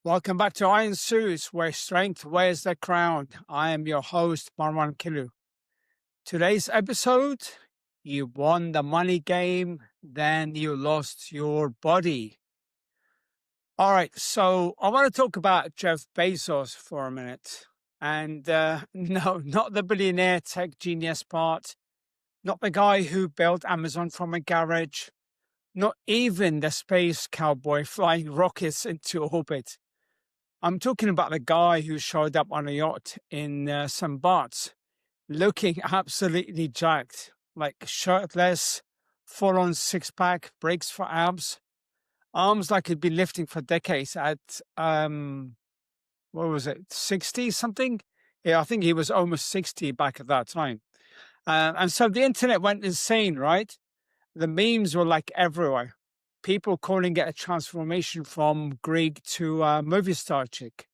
Welcome back to Iron Suits, where strength wears the crown. I am your host, Marwan Killu. Today's episode, you won the money game, then you lost your body. All right, so I want to talk about Jeff Bezos for a minute. And no, not the billionaire tech genius part, not the guy who built Amazon from a garage, not even the space cowboy flying rockets into orbit. I'm talking about the guy who showed up on a yacht in St. Bart's, looking absolutely jacked, like shirtless, full on six pack, breaks for abs, arms like he'd been lifting for decades at, what was it, 60 something? Yeah, I think he was almost 60 back at that time. And so the internet went insane, right? The memes were like everywhere. People calling it a transformation from Greek to movie star chick.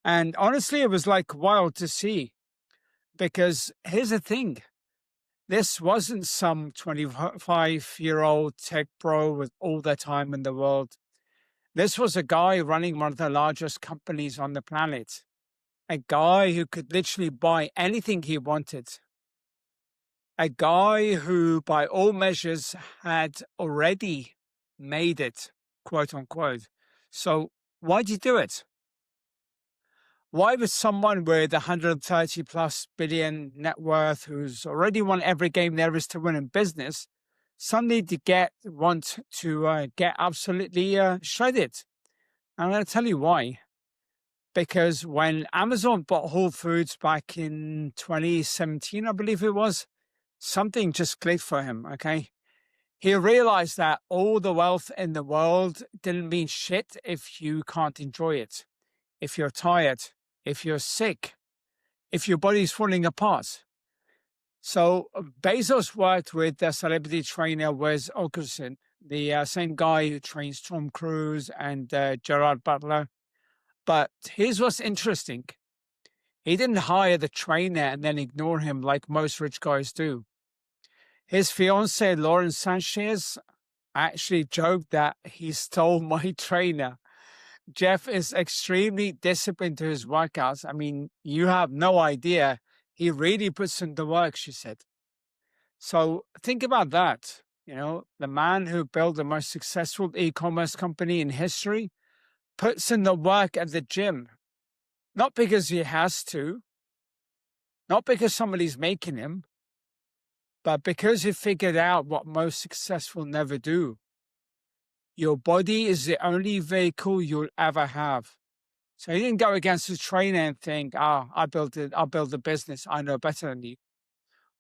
And honestly, it was like wild to see because here's the thing. This wasn't some 25-year-old tech bro with all the time in the world. This was a guy running one of the largest companies on the planet, a guy who could literally buy anything he wanted, a guy who, by all measures, had already made it, quote unquote. So, why'd you do it? Why would someone with 130 plus billion net worth, who's already won every game there is to win in business, suddenly want to get absolutely shredded? I'm going to tell you why. Because when Amazon bought Whole Foods back in 2017, I believe it was, something just clicked for him. Okay, he realized that all the wealth in the world didn't mean shit if you can't enjoy it, if you're tired, if you're sick, if your body's falling apart. So Bezos worked with the celebrity trainer Wes Okerson, the same guy who trains Tom Cruise and Gerard Butler. But here's what's interesting. He didn't hire the trainer and then ignore him like most rich guys do. His fiancee, Lauren Sanchez, actually joked that he stole my trainer. Jeff is extremely disciplined to his workouts. I mean, you have no idea. He really puts in the work, she said. So think about that. You know, the man who built the most successful e-commerce company in history puts in the work at the gym, not because he has to, not because somebody's making him, but because he figured out what most successful never do. Your body is the only vehicle you'll ever have. So he didn't go against his trainer and think, I built it, I'll build a business, I know better than you.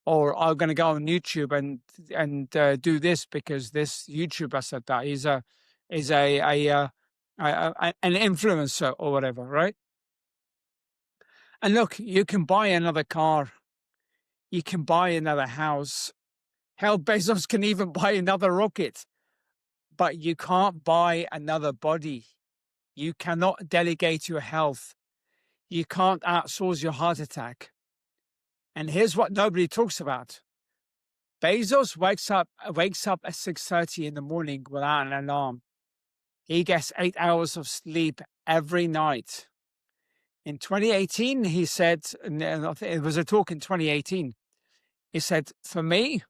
Or I'm going to go on YouTube and do this because this YouTuber said that. He's an influencer or whatever, right? And look, you can buy another car. You can buy another house. Hell, Bezos can even buy another rocket. But you can't buy another body. You cannot delegate your health. You can't outsource your heart attack. And here's what nobody talks about. Bezos wakes up at 6:30 in the morning without an alarm. He gets 8 hours of sleep every night. In 2018, he said, and it was a talk in 2018. He said, for me,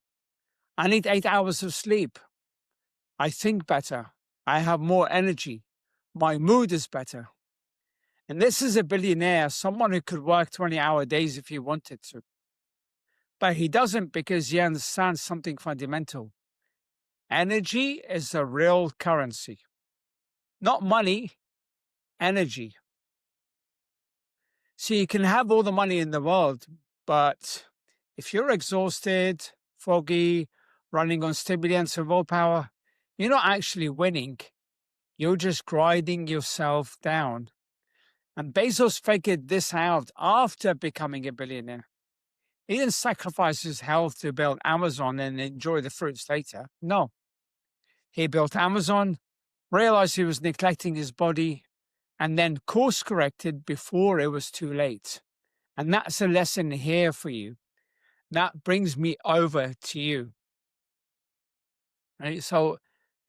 I need 8 hours of sleep. I think better. I have more energy. My mood is better. And this is a billionaire, someone who could work 20-hour days if he wanted to. But he doesn't because he understands something fundamental. Energy is a real currency. Not money, energy. So you can have all the money in the world, but if you're exhausted, foggy, running on stimulants and willpower, you're not actually winning. You're just grinding yourself down. And Bezos figured this out after becoming a billionaire. He didn't sacrifice his health to build Amazon and enjoy the fruits later. No. He built Amazon, realized he was neglecting his body, and then course corrected before it was too late. And that's a lesson here for you. That brings me over to you. Right? So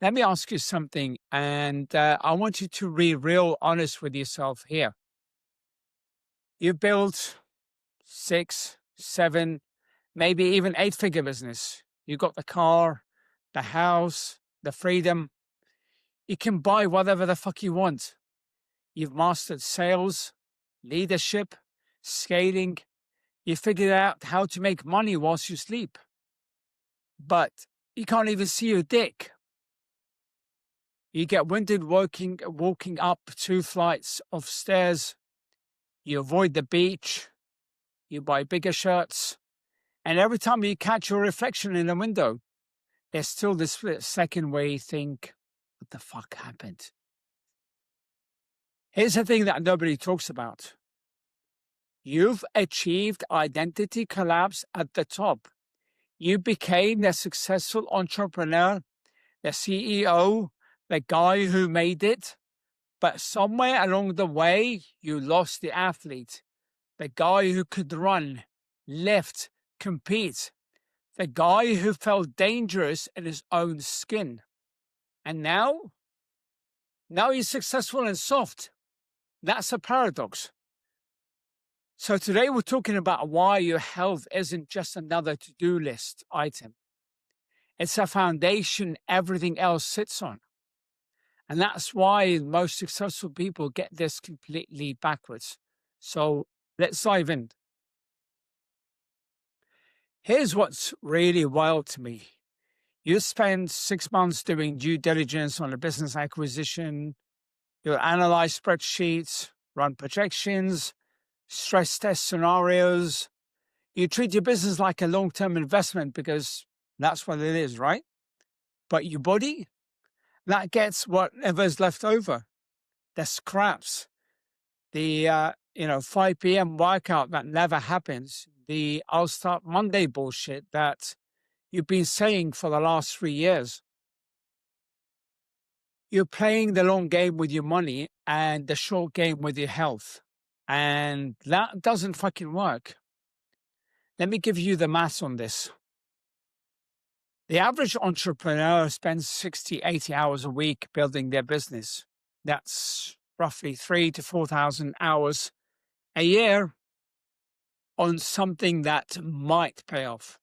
Let me ask you something, and I want you to be real honest with yourself here. You built 6, 7, maybe even 8-figure business. You got the car, the house, the freedom. You can buy whatever the fuck you want. You've mastered sales, leadership, scaling. You figured out how to make money whilst you sleep. But you can't even see your dick. You get winded walking up 2 flights of stairs. You avoid the beach. You buy bigger shirts. And every time you catch your reflection in a window, there's still this split second where you think, what the fuck happened? Here's the thing that nobody talks about. You've achieved identity collapse at the top. You became the successful entrepreneur, the CEO, the guy who made it. But somewhere along the way, you lost the athlete, the guy who could run, lift, compete, the guy who felt dangerous in his own skin. And now he's successful and soft. That's a paradox. So today we're talking about why your health isn't just another to-do list item. It's a foundation everything else sits on. And that's why most successful people get this completely backwards. So let's dive in. Here's what's really wild to me. You spend 6 months doing due diligence on a business acquisition. You'll analyze spreadsheets, run projections, stress test scenarios. You treat your business like a long-term investment because that's what it is, right? But your body, that gets whatever's left over, the scraps, the 5 p.m. workout that never happens, the I'll start Monday bullshit that you've been saying for the last 3 years. You're playing the long game with your money and the short game with your health. And that doesn't fucking work. Let me give you the maths on this. The average entrepreneur spends 60, 80 hours a week building their business. That's roughly 3,000 to 4,000 hours a year on something that might pay off.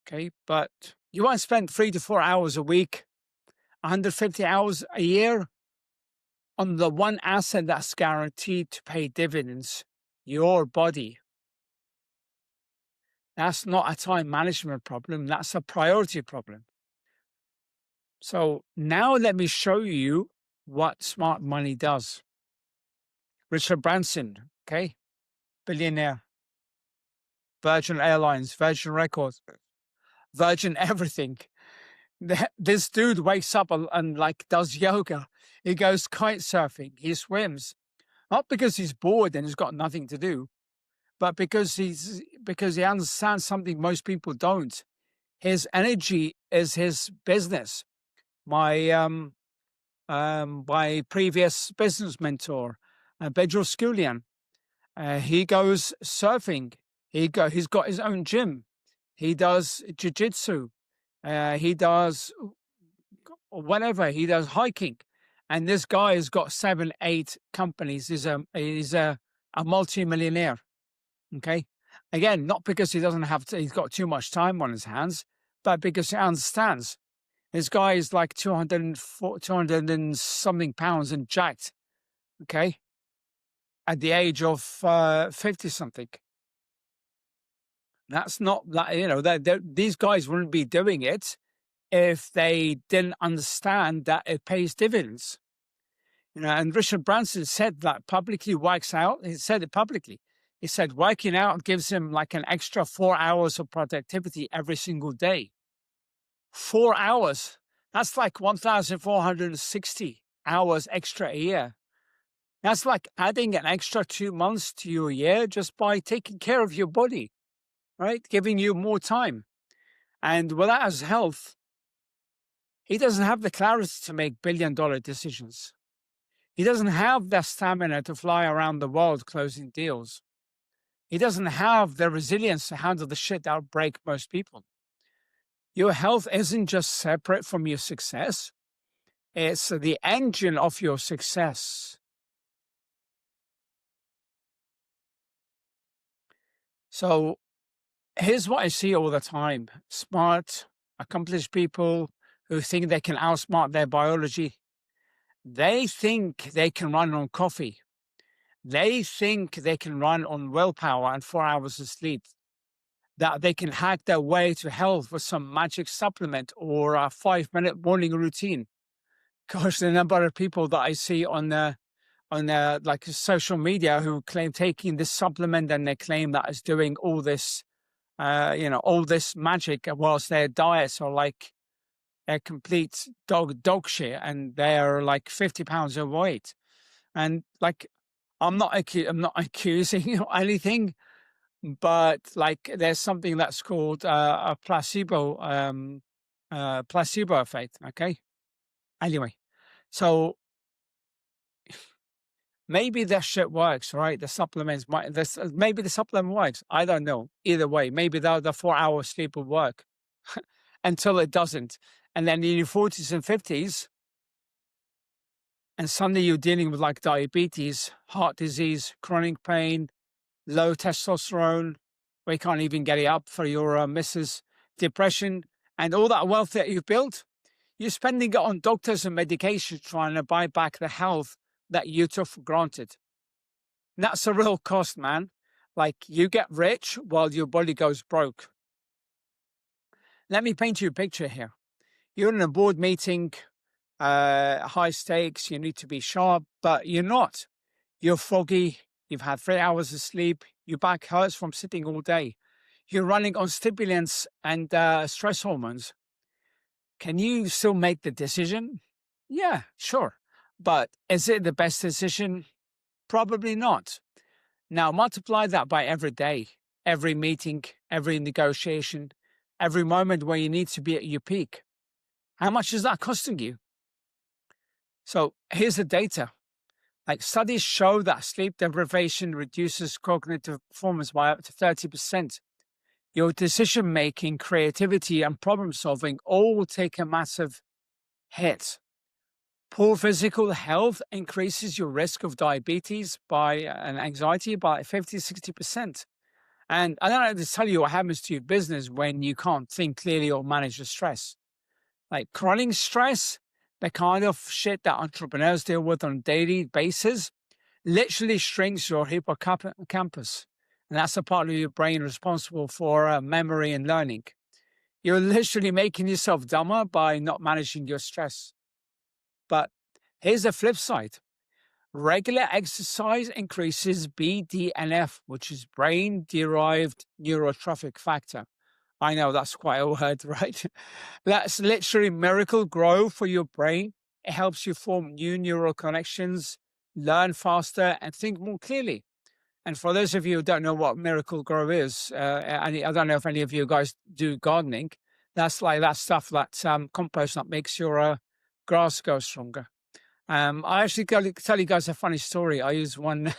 Okay, but you won't spend 3 to 4 hours a week, 150 hours a year on the one asset that's guaranteed to pay dividends, your body. That's not a time management problem. That's a priority problem. So now let me show you what smart money does. Richard Branson, okay, billionaire, Virgin Airlines, Virgin Records, Virgin everything. This dude wakes up and like does yoga. He goes kite surfing. He swims, not because he's bored and he's got nothing to do, but because he understands something most people don't. His energy is his business. My previous business mentor, Bedro Skulian, he goes surfing. He's got his own gym. He does jiu-jitsu. He does whatever. He does hiking. And this guy has got 7, 8 companies. He's a multi-millionaire. Okay. Again, not because he doesn't have to, he's got too much time on his hands, but because he understands. This guy is like 200 and something pounds and jacked. Okay. At the age of 50 something. That's not that, these guys wouldn't be doing it if they didn't understand that it pays dividends. And Richard Branson said that publicly, works out. He said it publicly. He said working out gives him like an extra 4 hours of productivity every single day. 4 hours. That's like 1,460 hours extra a year. That's like adding an extra 2 months to your year just by taking care of your body, right? Giving you more time. And without his health, he doesn't have the clarity to make billion-dollar decisions. He doesn't have the stamina to fly around the world closing deals. He doesn't have the resilience to handle the shit that would break most people. Your health isn't just separate from your success. It's the engine of your success. So here's what I see all the time: smart, accomplished people who think they can outsmart their biology. They think they can run on coffee. They think they can run on willpower and 4 hours of sleep, that they can hack their way to health with some magic supplement or a 5 minute morning routine. Gosh, the number of people that I see on like social media who claim taking this supplement, and they claim that it's doing all this, all this magic, whilst their diets are like a complete dog shit, and they're like 50 pounds overweight. And like, I'm not accusing anything, but like, there's something that's called a placebo effect. Okay. Anyway, so maybe that shit works, right? The supplements might, maybe the supplement works. I don't know. Either way, maybe the 4 hour sleep will work until it doesn't. And then in your 40s and 50s, and suddenly you're dealing with like diabetes, heart disease, chronic pain, low testosterone, where you can't even get it up for your missus, depression, and all that wealth that you've built. You're spending it on doctors and medication trying to buy back the health that you took for granted. And that's a real cost, man. Like, you get rich while your body goes broke. Let me paint you a picture here. You're in a board meeting, high stakes, you need to be sharp, but you're not. You're foggy, you've had 3 hours of sleep, your back hurts from sitting all day. You're running on stimulants and stress hormones. Can you still make the decision? Yeah, sure. But is it the best decision? Probably not. Now multiply that by every day, every meeting, every negotiation, every moment where you need to be at your peak. How much is that costing you? So here's the data. Like, studies show that sleep deprivation reduces cognitive performance by up to 30%. Your decision making, creativity, and problem solving all take a massive hit. Poor physical health increases your risk of diabetes and anxiety by 50-60%. And I don't know to tell you what happens to your business when you can't think clearly or manage the stress. Like, chronic stress, the kind of shit that entrepreneurs deal with on a daily basis, literally shrinks your hippocampus. And that's the part of your brain responsible for memory and learning. You're literally making yourself dumber by not managing your stress. But here's the flip side. Regular exercise increases BDNF, which is brain-derived neurotrophic factor. I know that's quite a word, right? That's literally miracle grow for your brain. It helps you form new neural connections, learn faster, and think more clearly. And for those of you who don't know what miracle grow is, I don't know if any of you guys do gardening. That's like that stuff, that compost that makes your grass go stronger. I actually got to tell you guys a funny story. I used one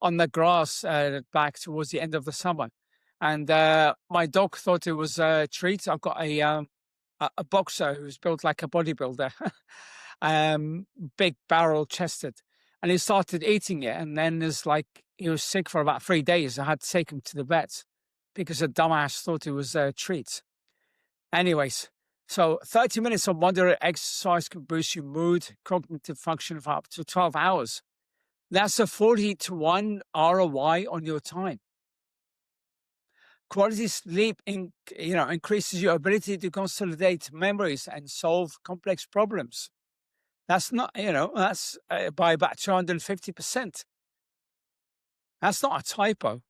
on the grass back towards the end of the summer, and my dog thought it was a treat. I've got a boxer who's built like a bodybuilder, big barrel chested, and he started eating it. And then there's like, he was sick for about 3 days. I had to take him to the vet because a dumbass thought it was a treat. Anyways, so 30 minutes of moderate exercise can boost your mood, cognitive function for up to 12 hours. That's a 40-to-1 ROI on your time. Quality sleep increases your ability to consolidate memories and solve complex problems. That's not, that's by about 250%. That's not a typo.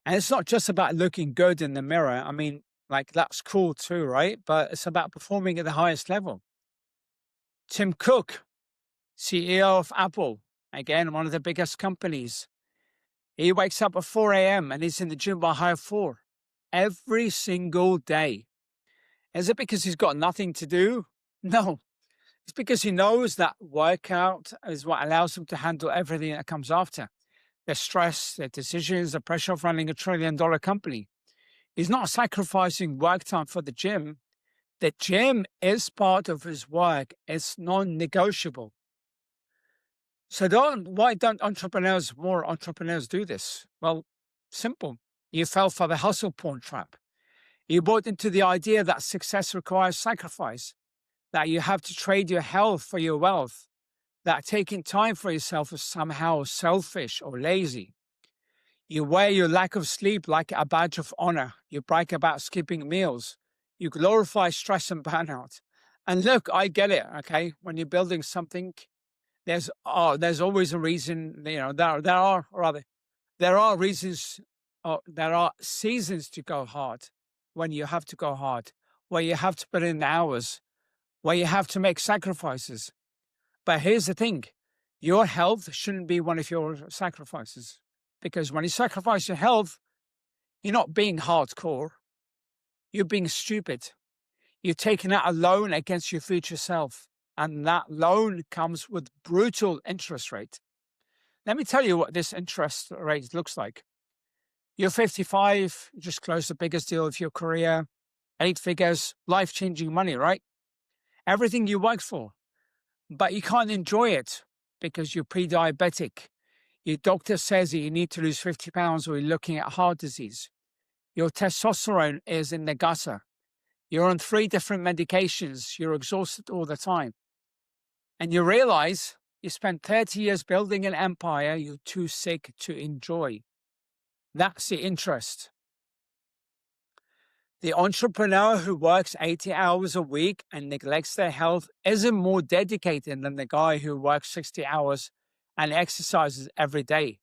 And it's not just about looking good in the mirror. I mean, like, that's cool too, right? But it's about performing at the highest level. Tim Cook, CEO of Apple, again, one of the biggest companies. He wakes up at 4 a.m. and he's in the gym by high 4 every single day. Is it because he's got nothing to do? No. It's because he knows that workout is what allows him to handle everything that comes after. The stress, the decisions, the pressure of running $1 trillion company. He's not sacrificing work time for the gym. The gym is part of his work. It's non-negotiable. So why don't more entrepreneurs do this? Well, simple. You fell for the hustle porn trap. You bought into the idea that success requires sacrifice, that you have to trade your health for your wealth, that taking time for yourself is somehow selfish or lazy. You wear your lack of sleep like a badge of honor. You brag about skipping meals. You glorify stress and burnout. And look, I get it, okay? When you're building something, there's always a reason, there are reasons, there are seasons to go hard, when you have to go hard, where you have to put in hours, where you have to make sacrifices. But here's the thing, your health shouldn't be one of your sacrifices, because when you sacrifice your health, you're not being hardcore, you're being stupid. You're taking out a loan against your future self, and that loan comes with brutal interest rate. Let me tell you what this interest rate looks like. You're 55, you just closed the biggest deal of your career, 8 figures, life-changing money, right? Everything you worked for, but you can't enjoy it because you're pre-diabetic. Your doctor says that you need to lose 50 pounds or you're looking at heart disease. Your testosterone is in the gutter. You're on 3 different medications. You're exhausted all the time. And you realize you spent 30 years building an empire you're too sick to enjoy. That's the interest. The entrepreneur who works 80 hours a week and neglects their health isn't more dedicated than the guy who works 60 hours and exercises every day.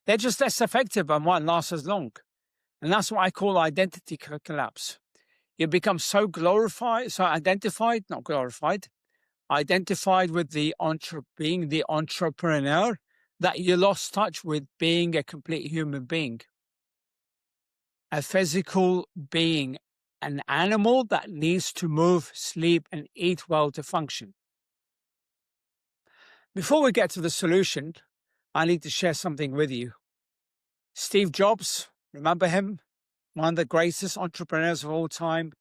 They're just less effective and won't last as long. And that's what I call identity collapse. You become so identified with being the entrepreneur that you lost touch with being a complete human being. A physical being, an animal that needs to move, sleep, and eat well to function. Before we get to the solution, I need to share something with you. Steve Jobs, remember him? One of the greatest entrepreneurs of all time,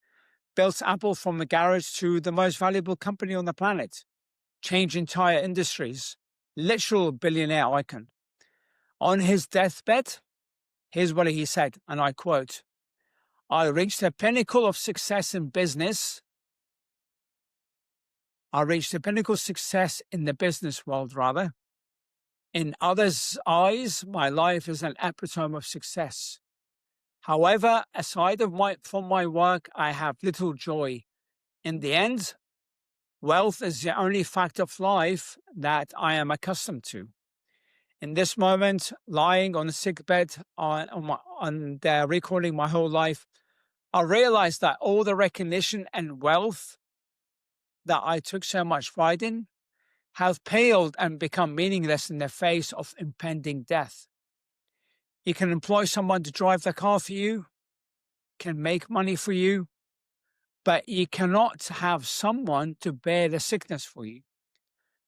built Apple from the garage to the most valuable company on the planet, changed entire industries, literal billionaire icon. On his deathbed, here's what he said, and I quote, "I reached the pinnacle of success in business. I reached the pinnacle of success in the business world, rather. In others' eyes, my life is an epitome of success. However, aside from my work, I have little joy. In the end, wealth is the only fact of life that I am accustomed to. In this moment, lying on a sickbed and recalling my whole life, I realized that all the recognition and wealth that I took so much pride in have paled and become meaningless in the face of impending death. You can employ someone to drive the car for you, can make money for you, but you cannot have someone to bear the sickness for you.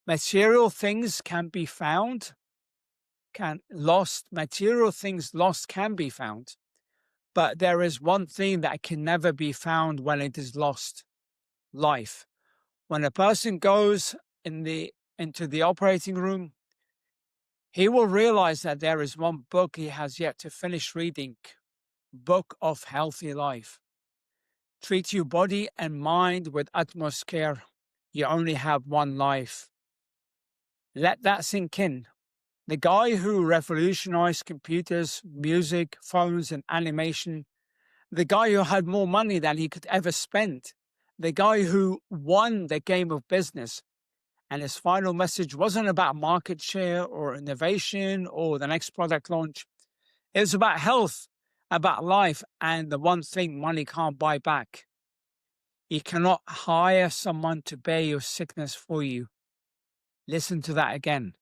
Material things can be found, material things lost can be found, but there is one thing that can never be found when it is lost: life. When a person goes into the operating room, he will realize that there is one book he has yet to finish reading, Book of Healthy Life. Treat your body and mind with utmost care. You only have one life. Let that sink in. The guy who revolutionized computers, music, phones, and animation, the guy who had more money than he could ever spend, the guy who won the game of business, and his final message wasn't about market share or innovation or the next product launch. It was about health, about life, and the one thing money can't buy back. You cannot hire someone to bear your sickness for you. Listen to that again.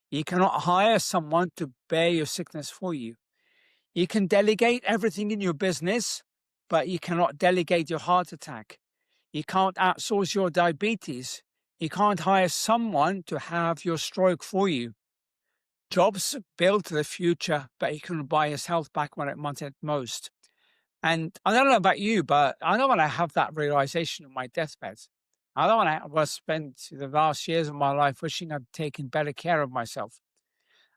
You cannot hire someone to bear your sickness for you. You can delegate everything in your business, but you cannot delegate your heart attack. You can't outsource your diabetes. You can't hire someone to have your stroke for you. Jobs built the future, but he couldn't buy his health back when it wanted most. And I don't know about you, but I don't want to have that realization on my deathbed. I don't want to spend the last years of my life wishing I'd taken better care of myself.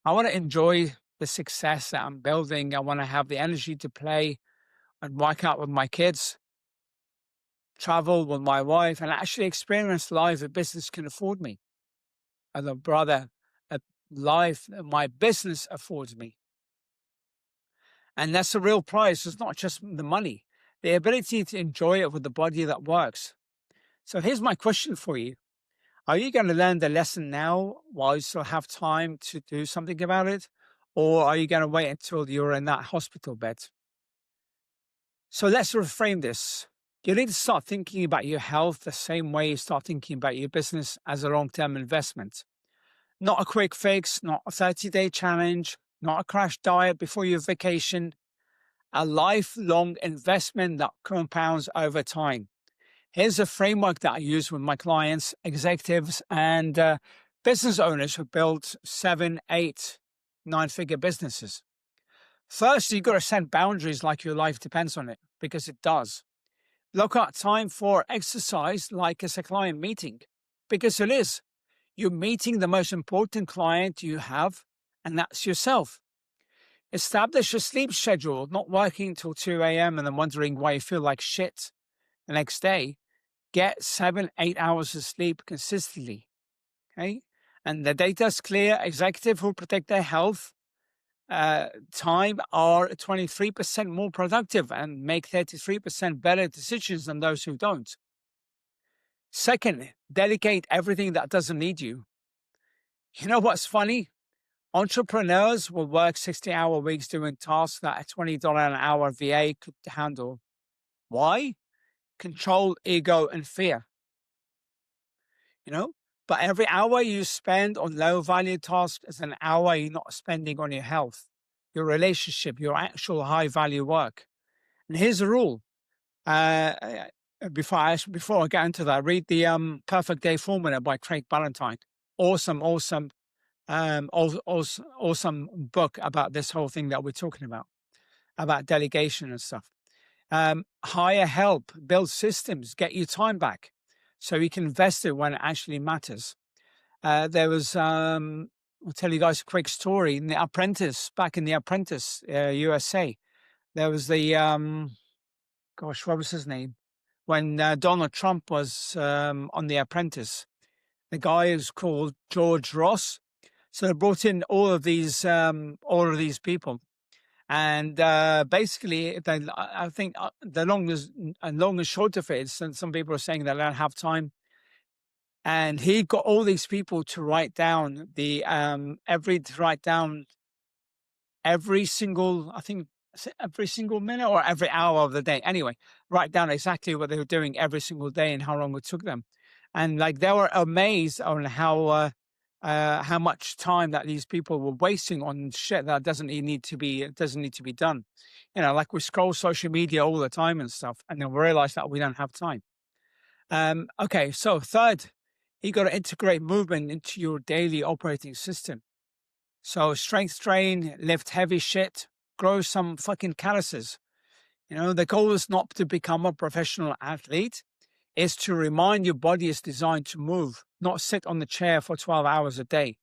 I want to enjoy the success that I'm building. I want to have the energy to play and work out with my kids, travel with my wife, and actually experience life a business can afford me. And a brother, a life that my business affords me. And that's the real prize. It's not just the money, the ability to enjoy it with the body that works. So here's my question for you. Are you going to learn the lesson now while you still have time to do something about it? Or are you going to wait until you're in that hospital bed? So let's reframe this. You need to start thinking about your health the same way you start thinking about your business as a long-term investment. Not a quick fix, not a 30-day challenge, not a crash diet before your vacation, a lifelong investment that compounds over time. Here's a framework that I use with my clients, executives, and business owners who build 7, 8, 9-figure businesses. First, you've got to set boundaries like your life depends on it, because it does. Block out time for exercise like it's a client meeting, because it is. You're meeting the most important client you have, and that's yourself. Establish a sleep schedule, not working until 2 a.m. and then wondering why you feel like shit the next day. Get 7, 8 hours of sleep consistently. Okay. And the data is clear. Executives who protect their health time are 23% more productive and make 33% better decisions than those who don't. Second, delegate everything that doesn't need you. You know what's funny? Entrepreneurs will work 60-hour weeks doing tasks that a $20 an hour VA could handle. Why? Control, ego, and fear. But every hour you spend on low value tasks is an hour you're not spending on your health, your relationship, your actual high value work. And here's the rule. Before I get into that, read the Perfect Day Formula by Craig Ballantyne. Awesome book about this whole thing that we're talking about delegation and stuff. Hire help, build systems, get your time back so you can invest it when it actually matters. There was, I'll tell you guys a quick story. In The Apprentice, back in The Apprentice, USA, there was what was his name? When Donald Trump was on The Apprentice, the guy is called George Ross. So they brought in all of these people. And basically, I think the long and short of it is, some people are saying they don't have time. And he got all these people to write down every single, I think, every single minute or every hour of the day. Anyway, write down exactly what they were doing every single day and how long it took them. And like they were amazed on how much time that these people were wasting on shit that doesn't need to be done. Like we scroll social media all the time and stuff, and then we realize that we don't have time. Okay, so third, you got to integrate movement into your daily operating system. So strength train, lift heavy shit, grow some fucking calluses. The goal is not to become a professional athlete. It's to remind your body is designed to move, not sit on the chair for 12 hours a day.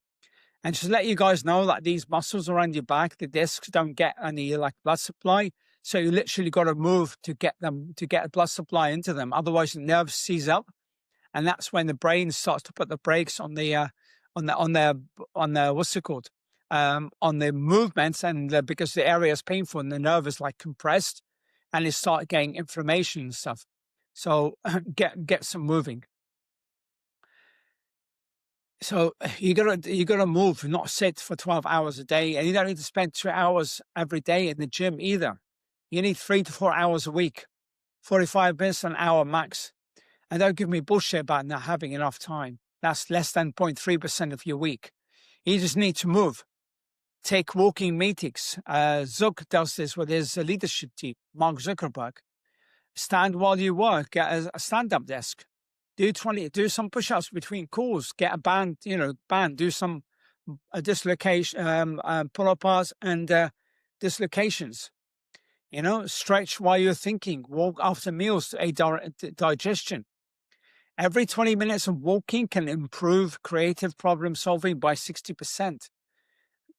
And just let you guys know that these muscles around your back, the discs, don't get any blood supply. So you literally got to move to get blood supply into them. Otherwise, the nerves seize up. And that's when the brain starts to put the brakes on the what's it called? On the movements, and because the area is painful and the nerve is compressed, and it starts getting inflammation and stuff. So get some moving. So you gotta move, not sit for 12 hours a day, and you don't need to spend 2 hours every day in the gym either. You need 3 to 4 hours a week, 45 minutes an hour max. And don't give me bullshit about not having enough time. That's less than 0.3% of your week. You just need to move. Take walking meetings. Zuck does this with his leadership team, Mark Zuckerberg. Stand while you work. Get a stand-up desk. Do some push-ups between calls. Get a band. Do some dislocation, pull-up bars and dislocations. Stretch while you're thinking, walk after meals to aid digestion. Every 20 minutes of walking can improve creative problem solving by 60%.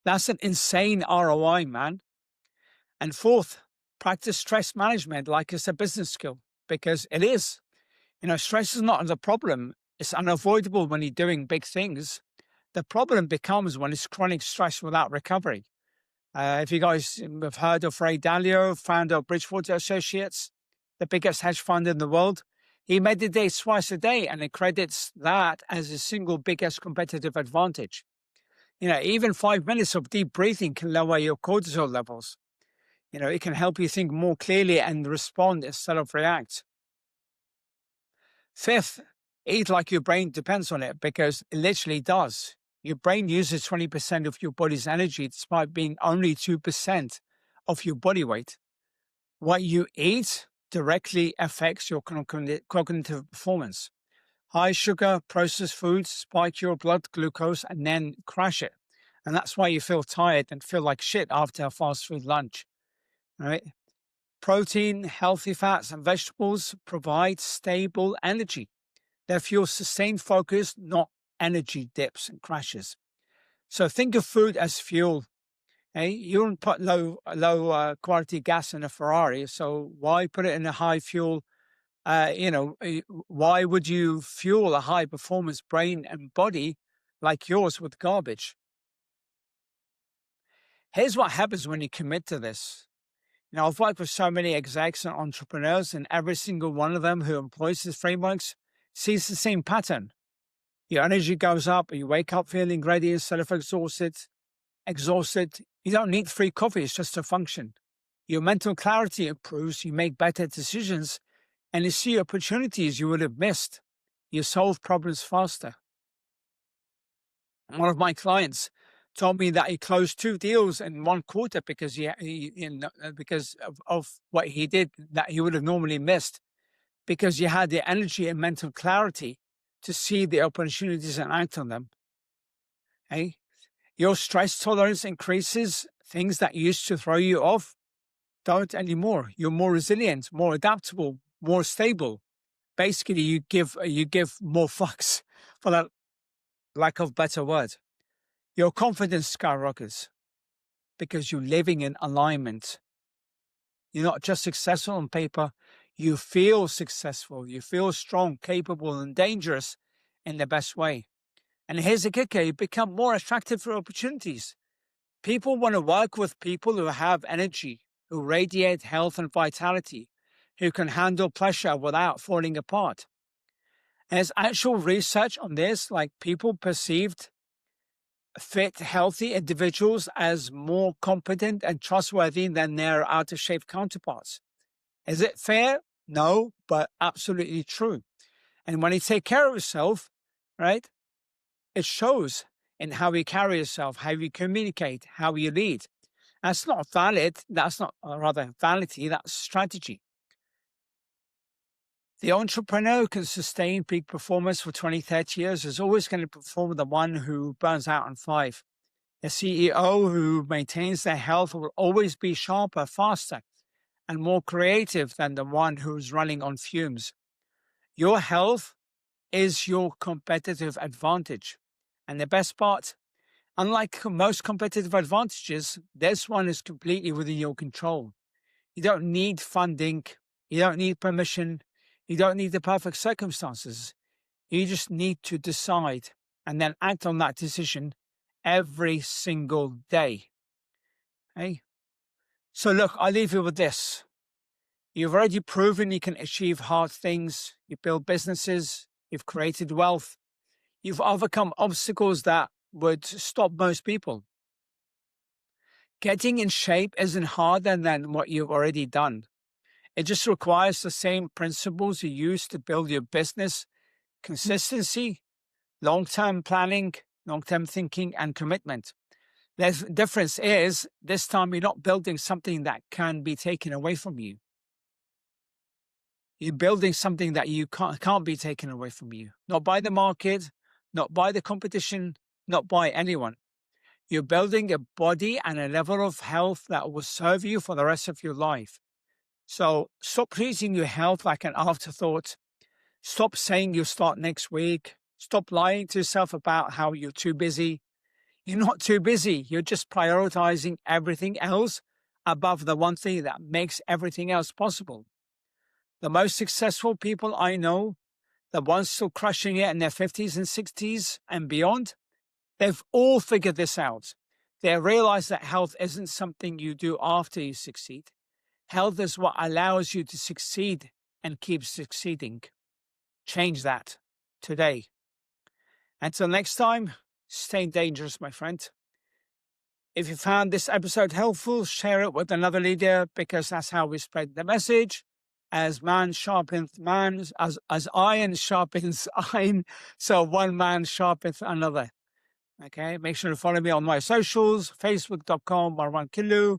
That's an insane ROI, man. And fourth, practice stress management like it's a business skill, because it is. Stress is not the problem. It's unavoidable when you're doing big things. The problem becomes when it's chronic stress without recovery. If you guys have heard of Ray Dalio, founder of Bridgewater Associates, the biggest hedge fund in the world, he meditates twice a day and he credits that as his single biggest competitive advantage. Even 5 minutes of deep breathing can lower your cortisol levels. It can help you think more clearly and respond instead of react. Fifth, eat like your brain depends on it, because it literally does. Your brain uses 20% of your body's energy despite being only 2% of your body weight. What you eat directly affects your cognitive performance. High sugar processed foods spike your blood glucose and then crash it. And that's why you feel tired and feel like shit after a fast food lunch. All right? Protein, healthy fats, and vegetables provide stable energy. They fuel sustained focus, not energy dips and crashes. So think of food as fuel. You don't put low quality gas in a Ferrari, so why put it in a high fuel? Why would you fuel a high performance brain and body like yours with garbage? Here's what happens when you commit to this. I've worked with so many execs and entrepreneurs, and every single one of them who employs these frameworks sees the same pattern. Your energy goes up, you wake up feeling ready instead of exhausted. You don't need free coffee, it's just to function. Your mental clarity improves, you make better decisions, and you see opportunities you would have missed. You solve problems faster. One of my clients told me that he closed 2 deals in 1 quarter because because of what he did that he would have normally missed, because you had the energy and mental clarity to see the opportunities and act on them. Hey, your stress tolerance increases. Things that used to throw you off don't anymore. You're more resilient, more adaptable, more stable. Basically, you give more fucks, for that lack of better word. Your confidence skyrockets because you're living in alignment. You're not just successful on paper, you feel successful, you feel strong, capable, and dangerous in the best way. And here's the kicker, you become more attractive for opportunities. People want to work with people who have energy, who radiate health and vitality, who can handle pressure without falling apart. And there's actual research on this, like people perceived fit, healthy individuals as more competent and trustworthy than their out of shape counterparts. Is it fair? No, but absolutely true. And when you take care of yourself, right, it shows in how you carry yourself, how you communicate, how you lead. That's not valid. That's not, rather, vanity. That's strategy. The entrepreneur who can sustain peak performance for 20, 30 years is always going to perform the one who burns out in 5. The CEO who maintains their health will always be sharper, faster, and more creative than the one who's running on fumes. Your health is your competitive advantage. And the best part, unlike most competitive advantages, this one is completely within your control. You don't need funding. You don't need permission. You don't need the perfect circumstances. You just need to decide and then act on that decision every single day. Hey? So look, I'll leave you with this. You've already proven you can achieve hard things. You build businesses. You've created wealth. You've overcome obstacles that would stop most people. Getting in shape isn't harder than what you've already done. It just requires the same principles you use to build your business: consistency, long-term planning, long-term thinking, and commitment. The difference is this time you're not building something that can be taken away from you. You're building something that you can't be taken away from you. Not by the market, not by the competition, not by anyone. You're building a body and a level of health that will serve you for the rest of your life. So stop treating your health like an afterthought. Stop saying you'll start next week. Stop lying to yourself about how you're too busy. You're not too busy. You're just prioritizing everything else above the one thing that makes everything else possible. The most successful people I know, the ones still crushing it in their 50s and 60s and beyond, they've all figured this out. They realize that health isn't something you do after you succeed. Health is what allows you to succeed and keep succeeding. Change that today. Until next time, stay dangerous, my friend. If you found this episode helpful, share it with another leader, because that's how we spread the message. As man sharpens man, as iron sharpens iron, so one man sharpens another. Okay, make sure to follow me on my socials, facebook.com Marwan Killu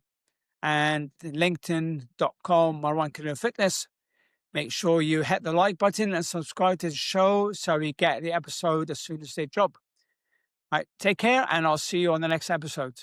and linkedin.com Marwan Killu Fitness. Make sure you hit the like button and subscribe to the show so you get the episode as soon as they drop. All right, take care, and I'll see you on the next episode.